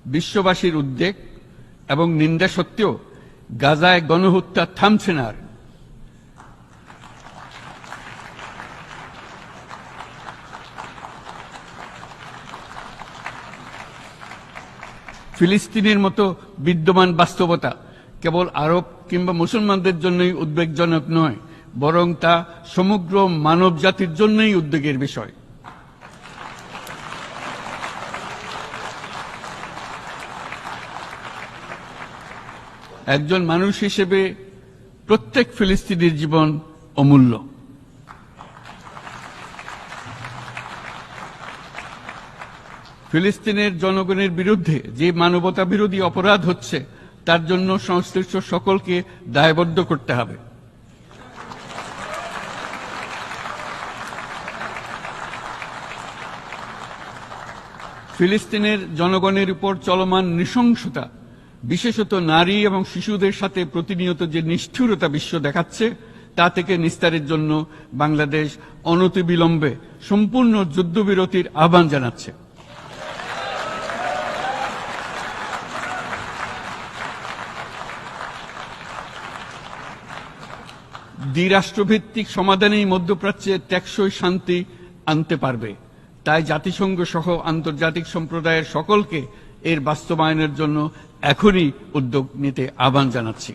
বিশ্ববাসীর উদ্বেগ এবং নিন্দা সত্ত্বেও গাজায় গণহত্যা থামছে না। ফিলিস্তিনের মতো বিদ্যমান বাস্তবতা কেবল আরব কিংবা মুসলমানদের জন্যই উদ্বেগজনক নয়, বরং তা সমগ্র মানব জাতির জন্যই উদ্বেগের বিষয়। একজন মানুষ হিসেবে প্রত্যেক ফিলিস্তিনির জীবন অমূল্য। ফিলিস্তিনের জনগণের বিরুদ্ধে যে মানবতা বিরোধী অপরাধ হচ্ছে তার জন্য সংশ্লিষ্ট সকলকে দায়বদ্ধ করতে হবে। ফিলিস্তিনের জনগণের উপর চলমান নৃশংসতা, বিশেষত নারী এবং শিশুদের সাথে প্রতিনিয়ত যে নিষ্ঠুরতা বিশ্ব দেখাচ্ছে, তা থেকে নিস্তারের জন্য বাংলাদেশ অনতিবিলম্বে সম্পূর্ণ যুদ্ধবিরতির আহ্বান জানাচ্ছে। দ্বিরাষ্ট্রভিত্তিক সমাধানেই মধ্যপ্রাচ্যে টেকসই শান্তি আনতে পারবে। তাই জাতিসংঘ সহ আন্তর্জাতিক সম্প্রদায়ের সকলকে এর বাস্তবায়নের জন্য এখনই উদ্যোগ নিতে আহ্বান জানাচ্ছি।